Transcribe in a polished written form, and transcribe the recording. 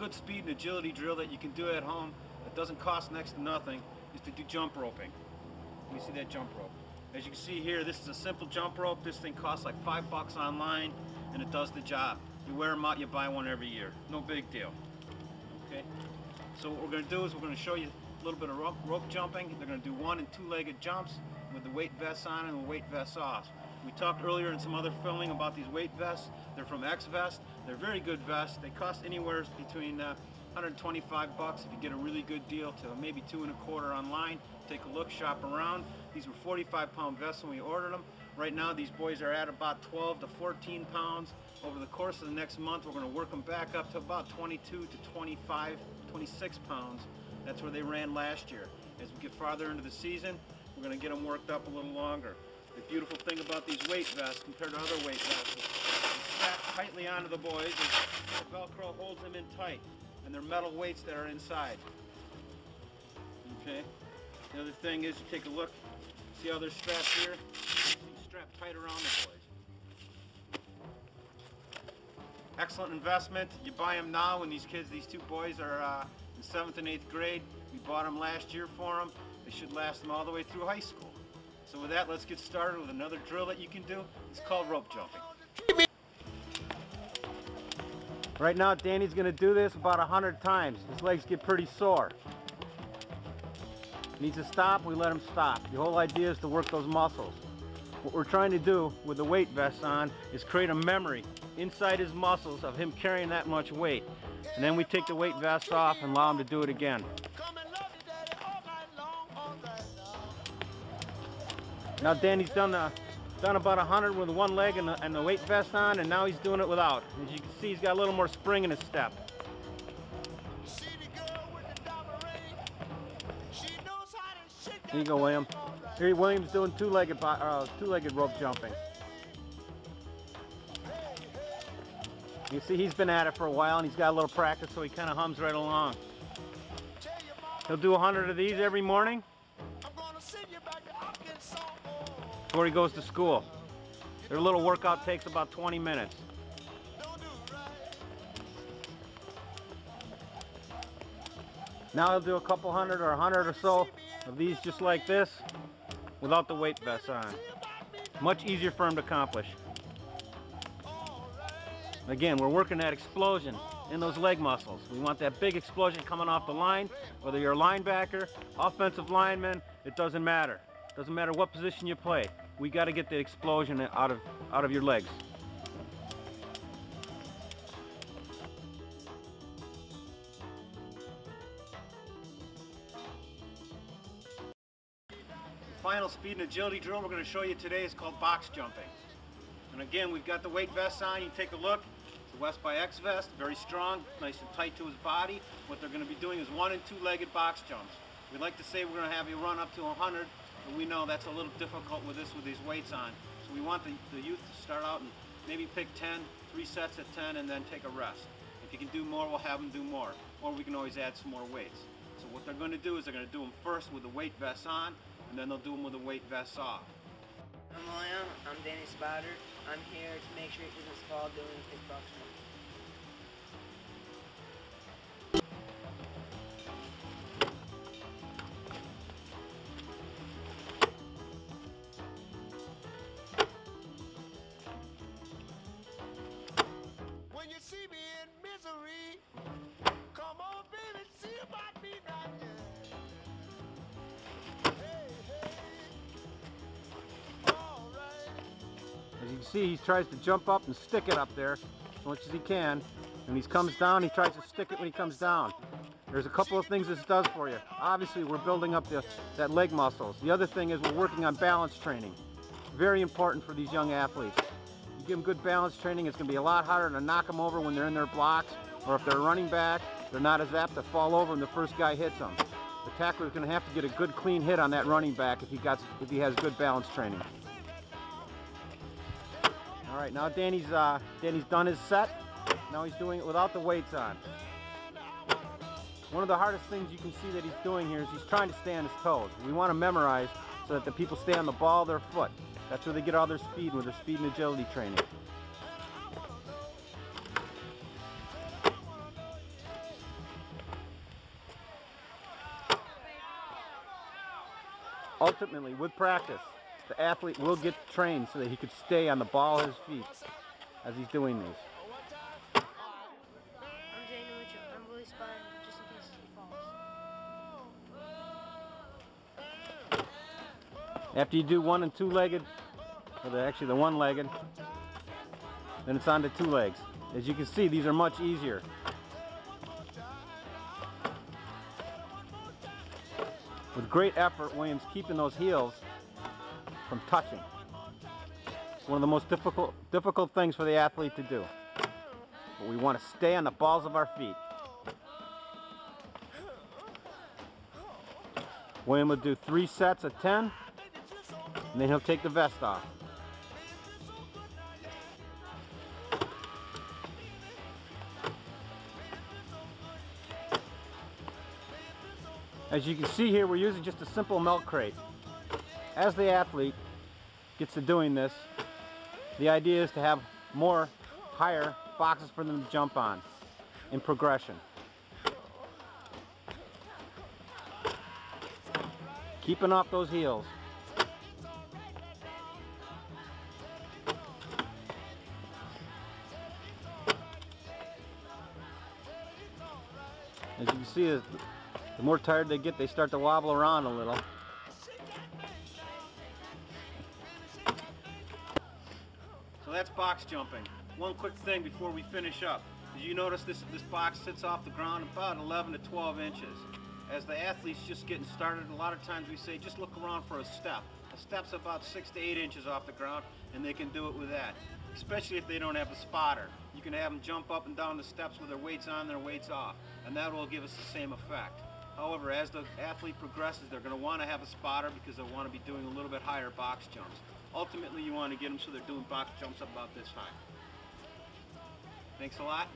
good speed and agility drill that you can do at home that doesn't cost next to nothing is to do jump roping. Let me see that jump rope. As you can see here, this is a simple jump rope. This thing costs like $5 online and it does the job. You wear them out, you buy one every year. No big deal. Okay? So what we're going to do is we're going to show you a little bit of rope jumping. They're going to do 1- and 2-legged jumps with the weight vests on and the weight vests off. We talked earlier in some other filming about these weight vests. They're from X-Vest. They're very good vests. They cost anywhere between $125 if you get a really good deal to maybe $2 1/4 online. Take a look, shop around. These were 45-pound vests when we ordered them. Right now these boys are at about 12 to 14 pounds. Over the course of the next month we're going to work them back up to about 22 to 25, 26 pounds. That's where they ran last year. As we get farther into the season, we're going to get them worked up a little longer. The beautiful thing about these weight vests compared to other weight vests is they strap tightly onto the boys and the Velcro holds them in tight, and they're metal weights that are inside. Okay. The other thing is, you take a look, see how they're strapped here? These strapped tight around the boys. Excellent investment. You buy them now when these two boys are in 7th and 8th grade. We bought them last year for them. They should last them all the way through high school. So with that, let's get started with another drill that you can do. It's called rope jumping. Right now, Danny's going to do this about 100 times. His legs get pretty sore. Needs to stop, we let him stop. The whole idea is to work those muscles. What we're trying to do with the weight vest on is create a memory inside his muscles of him carrying that much weight. And then we take the weight vest off and allow him to do it again. Now Danny's done about 100 with one leg and the weight vest on, and now he's doing it without. As you can see, he's got a little more spring in his step. Here you go, William. Here William's doing two-legged rope jumping. You see he's been at it for a while and he's got a little practice, so he kind of hums right along. He'll do 100 of these every morning before he goes to school. Their little workout takes about 20 minutes. Now he'll do a couple hundred or 100 or so of these just like this without the weight vest on. Much easier for him to accomplish. Again, we're working that explosion in those leg muscles. We want that big explosion coming off the line. Whether you're a linebacker, offensive lineman, it doesn't matter. Doesn't matter what position you play. We got to get the explosion out of your legs. The final speed and agility drill we're going to show you today is called box jumping. And again, we've got the weight vest on. You take a look. It's a West by X-Vest, very strong, nice and tight to his body. What they're going to be doing is 1- and 2-legged box jumps. We'd like to say we're going to have you run up to 100, but we know that's a little difficult with these weights on. So we want the youth to start out and maybe pick 10, 3 sets at 10, and then take a rest. If you can do more, we'll have them do more. Or we can always add some more weights. So what they're going to do is they're going to do them first with the weight vests on, and then they'll do them with the weight vests off. I'm William. I'm Danny Spider. I'm here to make sure he doesn't fall doing his box jump. When you see me in misery, come on, baby, see about me now. Hey, hey. All right. As you can see, he tries to jump up and stick it up there as much as he can. And he comes down, he tries to stick it when he comes down. There's a couple of things this does for you. Obviously, we're building up that leg muscles. The other thing is we're working on balance training. Very important for these young athletes. You give them good balance training, it's going to be a lot harder to knock them over when they're in their blocks, or if they're running back, they're not as apt to fall over when the first guy hits them. The tackler is going to have to get a good clean hit on that running back if he has good balance training. All right, now Danny's done his set. Now he's doing it without the weights on. One of the hardest things you can see that he's doing here is he's trying to stay on his toes. We want to memorize so that the people stay on the ball of their foot. That's where they get all their speed with their speed and agility training. Ultimately, with practice, the athlete will get trained so that he could stay on the ball of his feet as he's doing these. I'm Daniel Mitchell. I'm really spotted just in case he falls. After you do one and two-legged, or actually the one-legged, then it's on to two legs. As you can see, these are much easier. With great effort, William's keeping those heels from touching. It's one of the most difficult things for the athlete to do. But we want to stay on the balls of our feet. William will do 3 sets of 10, and then he'll take the vest off. As you can see here, we're using just a simple milk crate. As the athlete gets to doing this, the idea is to have more higher boxes for them to jump on in progression. Keeping off those heels. As you can see, the more tired they get, they start to wobble around a little. So that's box jumping. One quick thing before we finish up. As you notice, this box sits off the ground about 11 to 12 inches. As the athlete's just getting started, a lot of times we say just look around for a step. A step's about 6 to 8 inches off the ground, and they can do it with that. Especially if they don't have a spotter. You can have them jump up and down the steps with their weights on, their weights off, and that will give us the same effect. However, as the athlete progresses, they're going to want to have a spotter because they'll want to be doing a little bit higher box jumps. Ultimately, you want to get them so they're doing box jumps about this high. Thanks a lot.